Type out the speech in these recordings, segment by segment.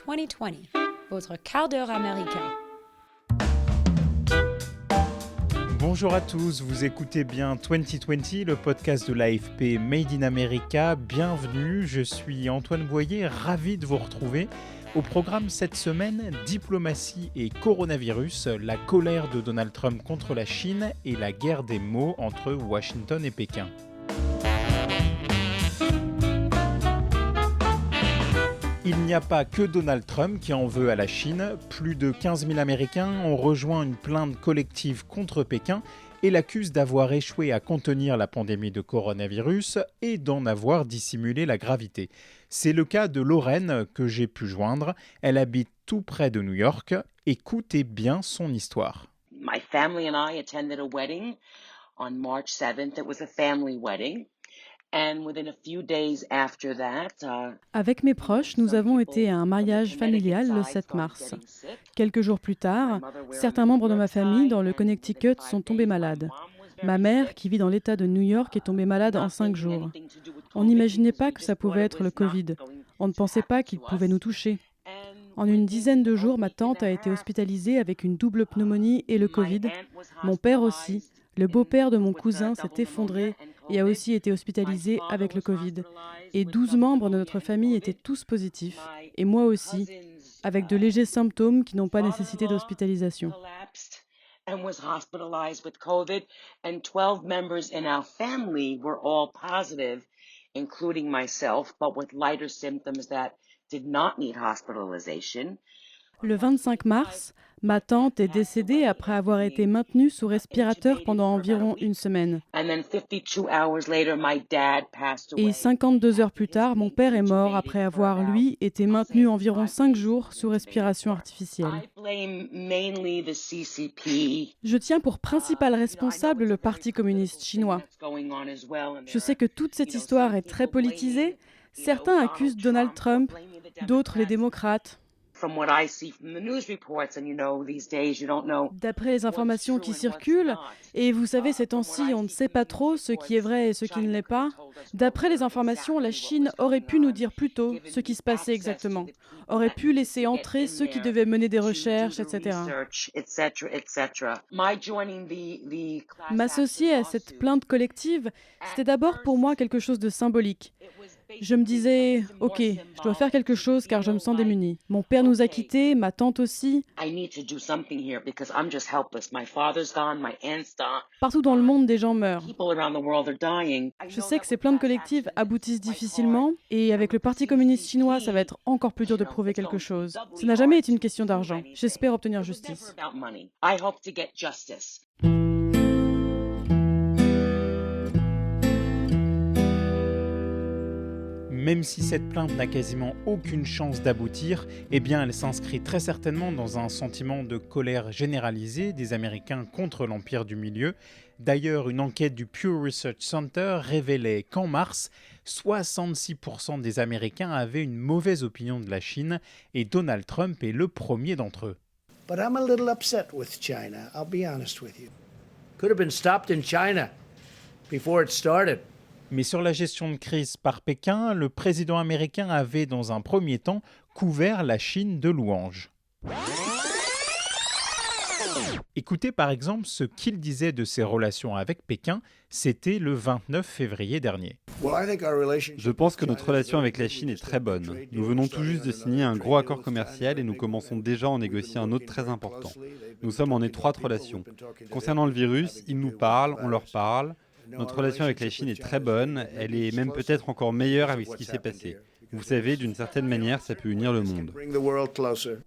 2020, votre quart d'heure américain. Bonjour à tous, vous écoutez bien 2020, le podcast de l'AFP Made in America. Bienvenue, je suis Antoine Boyer, ravi de vous retrouver. Au programme cette semaine, diplomatie et coronavirus, la colère de Donald Trump contre la Chine et la guerre des mots entre Washington et Pékin. Il n'y a pas que Donald Trump qui en veut à la Chine. Plus de 15 000 Américains ont rejoint une plainte collective contre Pékin et l'accusent d'avoir échoué à contenir la pandémie de coronavirus et d'en avoir dissimulé la gravité. C'est le cas de Lorraine que j'ai pu joindre. Elle habite tout près de New York. Écoutez bien son histoire. My family and I attended a wedding on March 7th. It was a family wedding. And within a few days after that, Avec mes proches, nous avons été à un mariage familial le 7 mars. Quelques jours plus tard, certains membres de ma famille dans le Connecticut sont tombés malades. Ma mère, qui vit dans l'État de New York, est tombée malade en 5 jours. On n'imaginait pas que ça pouvait être le Covid. On ne pensait pas qu'il pouvait nous toucher. En une dizaine de jours, ma tante a été hospitalisée avec une double pneumonie et le Covid. Mon père aussi. Le beau-père de mon cousin s'est effondré et a aussi été hospitalisé avec le Covid. Et 12 membres de notre famille étaient tous positifs, et moi aussi, avec de légers symptômes qui n'ont pas nécessité d'hospitalisation. and was hospitalized with COVID, and 12 members in our family were all positive, including myself, but with lighter symptoms that did not need hospitalization. Le 25 mars, ma tante est décédée après avoir été maintenue sous respirateur pendant environ une semaine. And then 52 hours later, my dad passed away. Et 52 heures plus tard, mon père est mort après avoir, lui, été maintenu environ 5 jours sous respiration artificielle. I blame mainly the CCP. Je tiens pour principal responsable le Parti communiste chinois. Je sais que toute cette histoire est très politisée. Certains accusent Donald Trump, d'autres les démocrates. D'après les informations qui circulent, et vous savez, ces temps-ci, on ne sait pas trop ce qui est vrai et ce qui ne l'est pas. D'après les informations, la Chine aurait pu nous dire plus tôt ce qui se passait exactement, aurait pu laisser entrer ceux qui devaient mener des recherches, etc. M'associer à cette plainte collective, c'était d'abord pour moi quelque chose de symbolique. Je me disais, ok, je dois faire quelque chose car je me sens démunie. Mon père nous a quittés, ma tante aussi. Partout dans le monde, des gens meurent. Je sais que ces plaintes collectives aboutissent difficilement et avec le Parti communiste chinois, ça va être encore plus dur de prouver quelque chose. Ça n'a jamais été une question d'argent. J'espère obtenir justice. Même si cette plainte n'a quasiment aucune chance d'aboutir, eh bien elle s'inscrit très certainement dans un sentiment de colère généralisée des Américains contre l'Empire du Milieu. D'ailleurs, une enquête du Pew Research Center révélait qu'en mars, 66% des Américains avaient une mauvaise opinion de la Chine et Donald Trump est le premier d'entre eux. But I'm a little upset with China, I'll be honest with you. Could have been stopped in China before it started. Mais sur la gestion de crise par Pékin, le président américain avait dans un premier temps couvert la Chine de louanges. Écoutez par exemple ce qu'il disait de ses relations avec Pékin, c'était le 29 février dernier. Je pense que notre relation avec la Chine est très bonne. Nous venons tout juste de signer un gros accord commercial et nous commençons déjà à en négocier un autre très important. Nous sommes en étroite relation. Concernant le virus, ils nous parlent, on leur parle. Notre relation avec la Chine est très bonne, elle est même peut-être encore meilleure avec ce qui s'est passé. Vous savez, d'une certaine manière, ça peut unir le monde.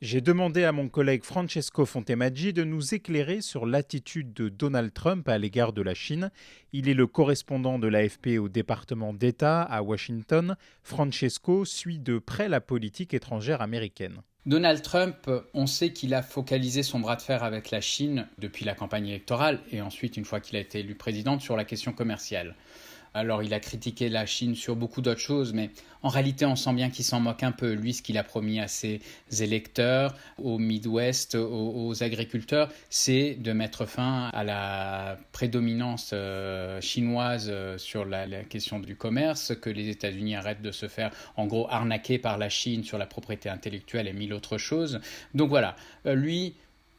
J'ai demandé à mon collègue Francesco Fontemaggi de nous éclairer sur l'attitude de Donald Trump à l'égard de la Chine. Il est le correspondant de l'AFP au département d'État à Washington. Francesco suit de près la politique étrangère américaine. Donald Trump, on sait qu'il a focalisé son bras de fer avec la Chine depuis la campagne électorale et ensuite, une fois qu'il a été élu président, sur la question commerciale. Alors il a critiqué la Chine sur beaucoup d'autres choses, mais en réalité on sent bien qu'il s'en moque un peu. Lui, ce qu'il a promis à ses électeurs, au Midwest, aux agriculteurs, c'est de mettre fin à la prédominance chinoise sur la question du commerce, que les États-Unis arrêtent de se faire en gros arnaquer par la Chine sur la propriété intellectuelle et mille autres choses. Donc voilà, lui...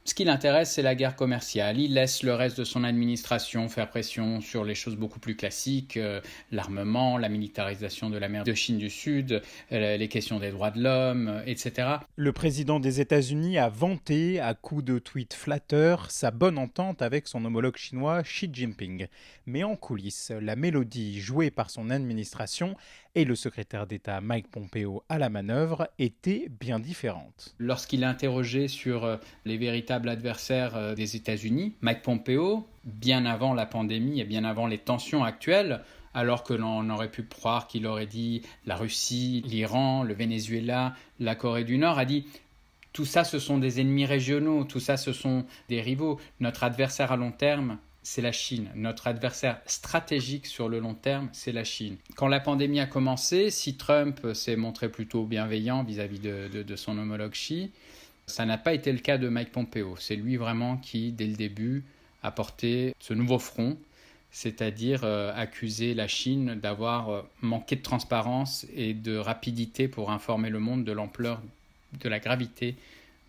Ce qui l'intéresse, c'est la guerre commerciale. Il laisse le reste de son administration faire pression sur les choses beaucoup plus classiques, l'armement, la militarisation de la mer de Chine du Sud, les questions des droits de l'homme, etc. Le président des États-Unis a vanté, à coups de tweets flatteurs, sa bonne entente avec son homologue chinois Xi Jinping. Mais en coulisses, la mélodie jouée par son administration et le secrétaire d'État Mike Pompeo à la manœuvre était bien différente. Lorsqu'il est interrogé sur les véritables adversaires des États-Unis, Mike Pompeo, bien avant la pandémie et bien avant les tensions actuelles, alors que l'on aurait pu croire qu'il aurait dit la Russie, l'Iran, le Venezuela, la Corée du Nord, a dit « tout ça ce sont des ennemis régionaux, tout ça ce sont des rivaux. Notre adversaire à long terme, c'est la Chine. Notre adversaire stratégique sur le long terme, c'est la Chine. » Quand la pandémie a commencé, si Trump s'est montré plutôt bienveillant vis-à-vis de son homologue Xi, ça n'a pas été le cas de Mike Pompeo. C'est lui vraiment qui, dès le début, a porté ce nouveau front, c'est-à-dire accuser la Chine d'avoir manqué de transparence et de rapidité pour informer le monde de l'ampleur, de la gravité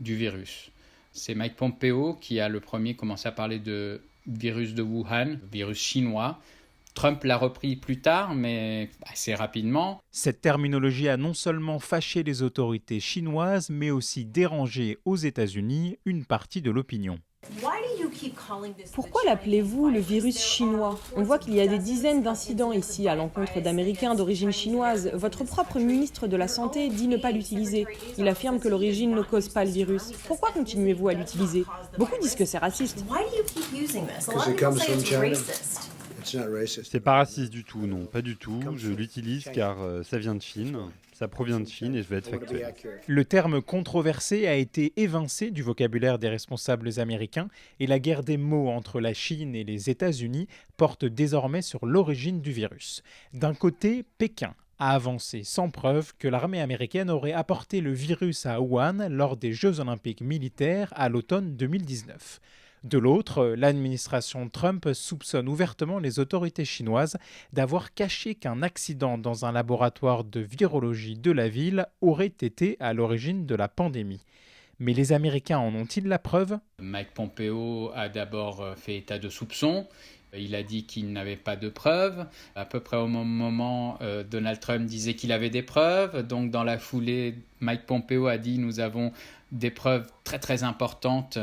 du virus. C'est Mike Pompeo qui a le premier commencé à parler de virus de Wuhan, virus chinois. Trump l'a repris plus tard, mais assez rapidement. Cette terminologie a non seulement fâché les autorités chinoises, mais aussi dérangé aux États-Unis une partie de l'opinion. Pourquoi l'appelez-vous le virus chinois ? On voit qu'il y a des dizaines d'incidents ici à l'encontre d'Américains d'origine chinoise. Votre propre ministre de la Santé dit ne pas l'utiliser. Il affirme que l'origine ne cause pas le virus. Pourquoi continuez-vous à l'utiliser ? Beaucoup disent que c'est raciste. C'est pas raciste du tout, non, pas du tout. Je l'utilise car ça vient de Chine, ça provient de Chine et je vais être factuel. Le terme controversé a été évincé du vocabulaire des responsables américains et la guerre des mots entre la Chine et les États-Unis porte désormais sur l'origine du virus. D'un côté, Pékin a avancé sans preuve que l'armée américaine aurait apporté le virus à Wuhan lors des Jeux olympiques militaires à l'automne 2019. De l'autre, l'administration Trump soupçonne ouvertement les autorités chinoises d'avoir caché qu'un accident dans un laboratoire de virologie de la ville aurait été à l'origine de la pandémie. Mais les Américains en ont-ils la preuve ? Mike Pompeo a d'abord fait état de soupçons. Il a dit qu'il n'avait pas de preuves. À peu près au même moment, Donald Trump disait qu'il avait des preuves. Donc dans la foulée, Mike Pompeo a dit « nous avons des preuves très très importantes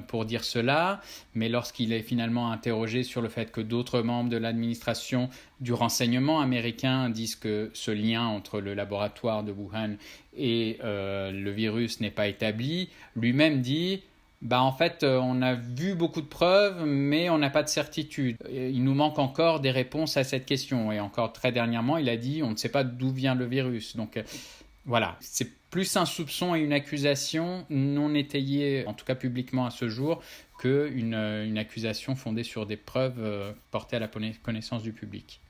pour dire cela ». Mais lorsqu'il est finalement interrogé sur le fait que d'autres membres de l'administration du renseignement américain disent que ce lien entre le laboratoire de Wuhan et le virus n'est pas établi, lui-même dit en fait, on a vu beaucoup de preuves, mais on n'a pas de certitude. Il nous manque encore des réponses à cette question. Et encore très dernièrement, il a dit on ne sait pas d'où vient le virus. Donc voilà, c'est plus un soupçon et une accusation non étayée, en tout cas publiquement à ce jour, qu'une accusation fondée sur des preuves portées à la connaissance du public.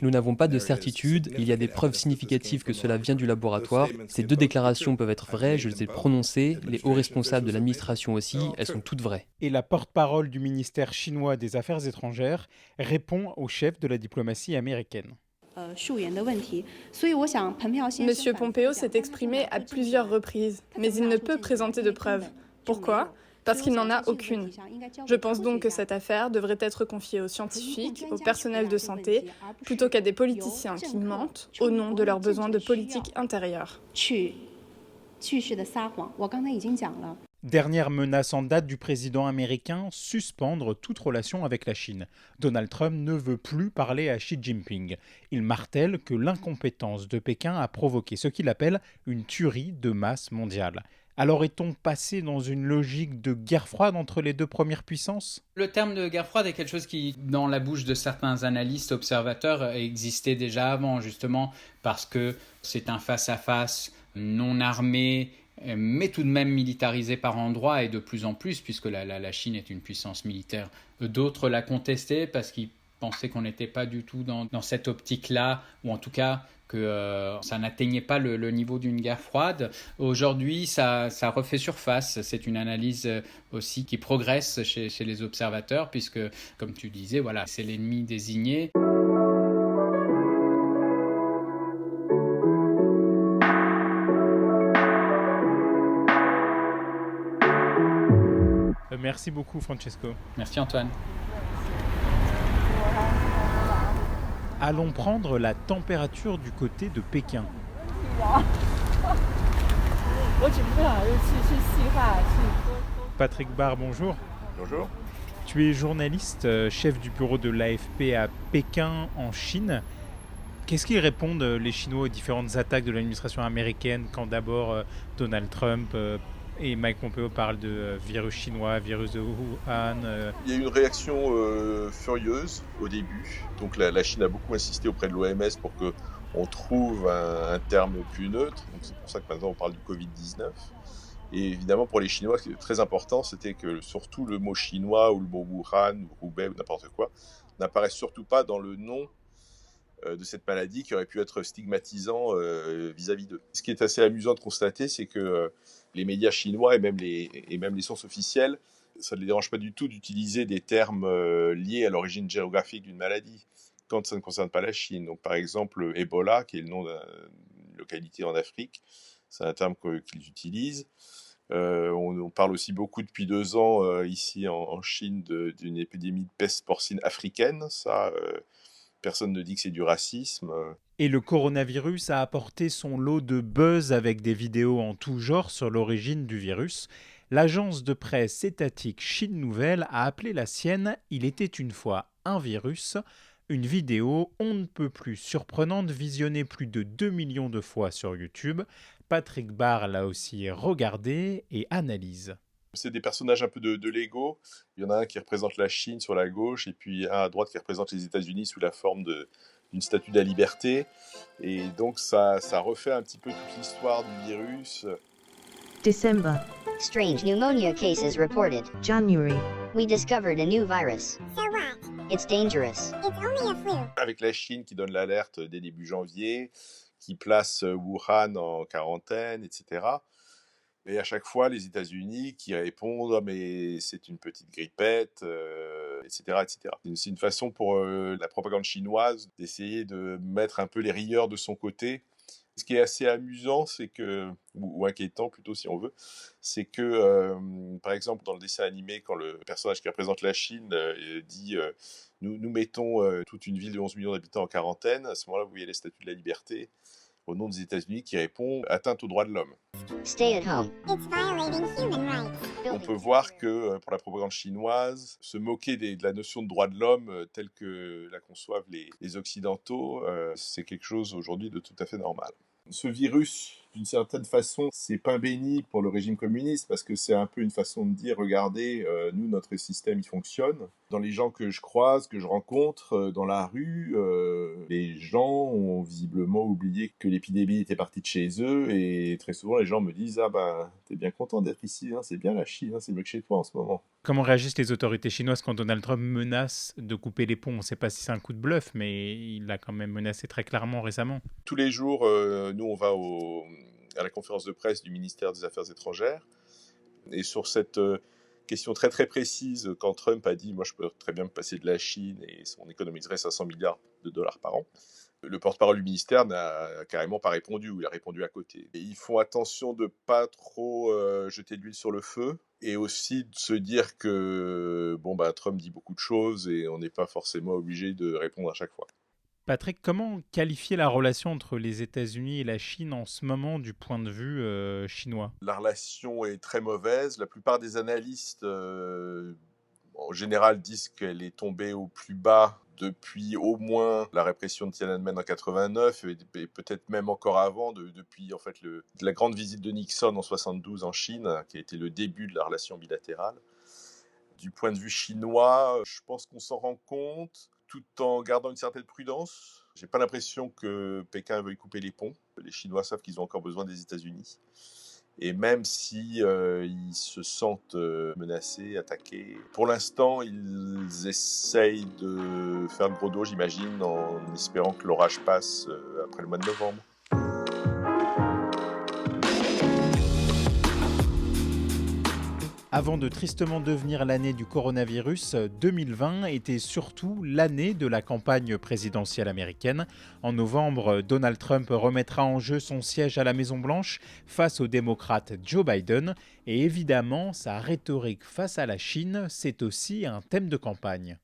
Nous n'avons pas de certitude, il y a des preuves significatives que cela vient du laboratoire. Ces deux déclarations peuvent être vraies, je les ai prononcées, les hauts responsables de l'administration aussi, elles sont toutes vraies. Et la porte-parole du ministère chinois des Affaires étrangères répond au chef de la diplomatie américaine. Monsieur Pompeo s'est exprimé à plusieurs reprises, mais il ne peut présenter de preuves. Pourquoi ? Parce qu'il n'en a aucune. Je pense donc que cette affaire devrait être confiée aux scientifiques, au personnel de santé, plutôt qu'à des politiciens qui mentent au nom de leurs besoins de politique intérieure. Dernière menace en date du président américain, suspendre toute relation avec la Chine. Donald Trump ne veut plus parler à Xi Jinping. Il martèle que l'incompétence de Pékin a provoqué ce qu'il appelle une tuerie de masse mondiale. Alors est-on passé dans une logique de guerre froide entre les deux premières puissances ? Le terme de guerre froide est quelque chose qui, dans la bouche de certains analystes, observateurs, existait déjà avant, justement parce que c'est un face-à-face non armé, mais tout de même militarisé par endroits et de plus en plus, puisque la Chine est une puissance militaire. D'autres la contestaient parce qu'ils pensais qu'on n'était pas du tout dans cette optique-là, ou en tout cas que ça n'atteignait pas le niveau d'une guerre froide. Aujourd'hui, ça refait surface. C'est une analyse aussi qui progresse chez les observateurs, puisque, comme tu disais, voilà, c'est l'ennemi désigné. Merci beaucoup, Francesco. Merci, Antoine. Allons prendre la température du côté de Pékin. Patrick Barr, bonjour. Bonjour. Tu es journaliste, chef du bureau de l'AFP à Pékin, en Chine. Qu'est-ce qu'ils répondent, les Chinois, aux différentes attaques de l'administration américaine, quand d'abord Donald Trump et Mike Pompeo parlent de virus chinois, virus de Wuhan Il y a eu une réaction furieuse au début. Donc la Chine a beaucoup insisté auprès de l'OMS pour qu'on trouve un terme plus neutre. Donc c'est pour ça que maintenant on parle du Covid-19. Et évidemment pour les Chinois, ce qui est très important, c'était que surtout le mot chinois ou le mot Wuhan ou Hubei ou n'importe quoi n'apparaisse surtout pas dans le nom de cette maladie qui aurait pu être stigmatisant vis-à-vis d'eux. Ce qui est assez amusant de constater, c'est que les médias chinois et même les sources officielles, ça ne les dérange pas du tout d'utiliser des termes liés à l'origine géographique d'une maladie quand ça ne concerne pas la Chine. Donc par exemple, Ebola, qui est le nom d'une localité en Afrique, c'est un terme qu'ils utilisent. On parle aussi beaucoup depuis 2 ans ici en Chine d'une épidémie de peste porcine africaine. Ça, personne ne dit que c'est du racisme. Et le coronavirus a apporté son lot de buzz avec des vidéos en tout genre sur l'origine du virus. L'agence de presse étatique Chine Nouvelle a appelé la sienne « Il était une fois un virus », une vidéo on ne peut plus surprenante visionnée plus de 2 millions de fois sur YouTube. Patrick Barr l'a aussi regardée et analyse. C'est des personnages un peu de Lego. Il y en a un qui représente la Chine sur la gauche et puis un à droite qui représente les États-Unis sous la forme d'une statue de la liberté. Et donc ça refait un petit peu toute l'histoire du virus. December. Strange pneumonia cases reported. January. We discovered a new virus. So what? It's dangerous. It's only a flu. Avec la Chine qui donne l'alerte dès début janvier, qui place Wuhan en quarantaine, etc. Et à chaque fois, les États-Unis qui répondent oh, mais c'est une petite grippette, etc., etc. C'est une façon pour la propagande chinoise d'essayer de mettre un peu les rieurs de son côté. Ce qui est assez amusant, c'est que, ou inquiétant plutôt si on veut, c'est que, par exemple, dans le dessin animé, quand le personnage qui représente la Chine dit nous mettons toute une ville de 11 millions d'habitants en quarantaine, à ce moment-là, vous voyez les statues de la liberté au nom des États-Unis qui répond atteinte aux droits de l'homme. Stay at home. It's violating human rights. On peut voir que pour la propagande chinoise, se moquer de la notion de droit de l'homme telle que la conçoivent les Occidentaux, c'est quelque chose aujourd'hui de tout à fait normal. Ce virus, d'une certaine façon, c'est pain béni pour le régime communiste parce que c'est un peu une façon de dire, regardez, nous, notre système, il fonctionne. Dans les gens que je croise, que je rencontre dans la rue, les gens ont visiblement oublié que l'épidémie était partie de chez eux et très souvent, les gens me disent, ah ben, t'es bien content d'être ici, hein, c'est bien la Chine, hein, c'est mieux que chez toi en ce moment. Comment réagissent les autorités chinoises quand Donald Trump menace de couper les ponts ? On ne sait pas si c'est un coup de bluff, mais il a quand même menacé très clairement récemment. Tous les jours, nous, on va à la conférence de presse du ministère des Affaires étrangères. Et sur cette question très très précise, quand Trump a dit « moi je peux très bien me passer de la Chine et on économiserait 500 milliards de dollars par an », le porte-parole du ministère n'a carrément pas répondu, ou il a répondu à côté. Et ils font attention de pas trop jeter de l'huile sur le feu, et aussi de se dire que Trump dit beaucoup de choses et on n'est pas forcément obligé de répondre à chaque fois. Patrick, comment qualifier la relation entre les États-Unis et la Chine en ce moment du point de vue chinois ? La relation est très mauvaise. La plupart des analystes, en général, disent qu'elle est tombée au plus bas depuis au moins la répression de Tiananmen en 89 et peut-être même encore avant, depuis en fait la grande visite de Nixon en 72 en Chine, qui a été le début de la relation bilatérale. Du point de vue chinois, je pense qu'on s'en rend compte, tout en gardant une certaine prudence. J'ai pas l'impression que Pékin veuille couper les ponts. Les Chinois savent qu'ils ont encore besoin des États-Unis. Et même si ils se sentent menacés, attaqués, pour l'instant, ils essayent de faire le gros dos, j'imagine, en espérant que l'orage passe après le mois de novembre. Avant de tristement devenir l'année du coronavirus, 2020 était surtout l'année de la campagne présidentielle américaine. En novembre, Donald Trump remettra en jeu son siège à la Maison-Blanche face au démocrate Joe Biden. Et évidemment, sa rhétorique face à la Chine, c'est aussi un thème de campagne.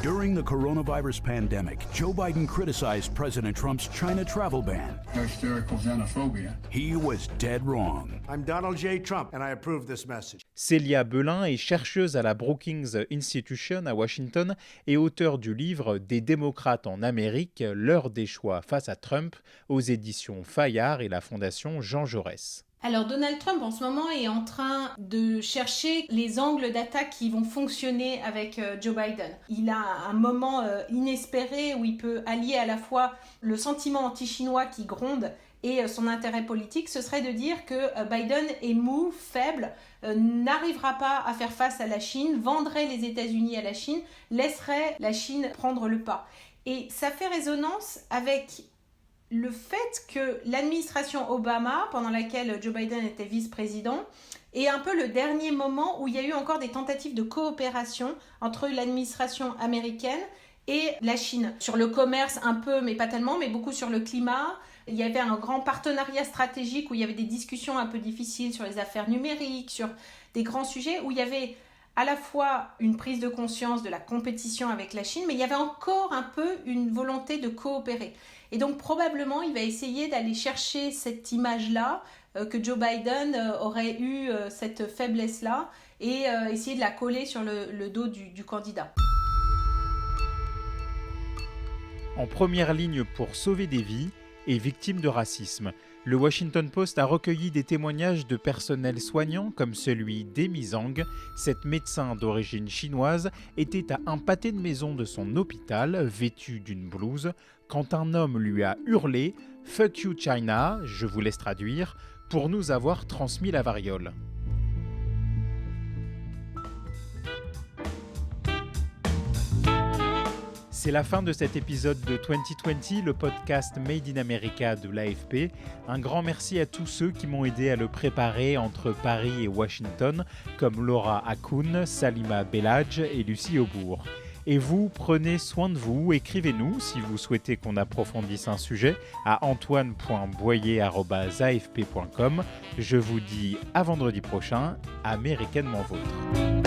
During the coronavirus pandemic, Joe Biden criticized President Trump's China travel ban. Hysterical xenophobia. He was dead wrong. I'm Donald J. Trump, and I approve this message. Célia Belin est chercheuse à la Brookings Institution à Washington et auteure du livre « Des démocrates en Amérique, l'heure des choix face à Trump » aux éditions Fayard et la Fondation Jean Jaurès. Alors Donald Trump en ce moment est en train de chercher les angles d'attaque qui vont fonctionner avec Joe Biden. Il a un moment inespéré où il peut allier à la fois le sentiment anti-chinois qui gronde et son intérêt politique. Ce serait de dire que Biden est mou, faible, n'arrivera pas à faire face à la Chine, vendrait les États-Unis à la Chine, laisserait la Chine prendre le pas. Et ça fait résonance avec le fait que l'administration Obama, pendant laquelle Joe Biden était vice-président, est un peu le dernier moment où il y a eu encore des tentatives de coopération entre l'administration américaine et la Chine. Sur le commerce un peu, mais pas tellement, mais beaucoup sur le climat. Il y avait un grand partenariat stratégique où il y avait des discussions un peu difficiles sur les affaires numériques, sur des grands sujets où il y avait à la fois une prise de conscience de la compétition avec la Chine, mais il y avait encore un peu une volonté de coopérer. Et donc probablement, il va essayer d'aller chercher cette image-là, que Joe Biden aurait eu cette faiblesse-là, et essayer de la coller sur le dos du candidat. En première ligne pour sauver des vies et victimes de racisme, le Washington Post a recueilli des témoignages de personnels soignants comme celui d'Amy Zhang. Cette médecin d'origine chinoise était à un pâté de maison de son hôpital, vêtue d'une blouse, quand un homme lui a hurlé « Fuck you China », je vous laisse traduire, pour nous avoir transmis la variole. C'est la fin de cet épisode de 2020, le podcast Made in America de l'AFP. Un grand merci à tous ceux qui m'ont aidé à le préparer entre Paris et Washington, comme Laura Hakoun, Salima Belhadj et Lucie Aubourg. Et vous, prenez soin de vous, écrivez-nous si vous souhaitez qu'on approfondisse un sujet à antoine.boyer@afp.com. Je vous dis à vendredi prochain, américainement vôtre.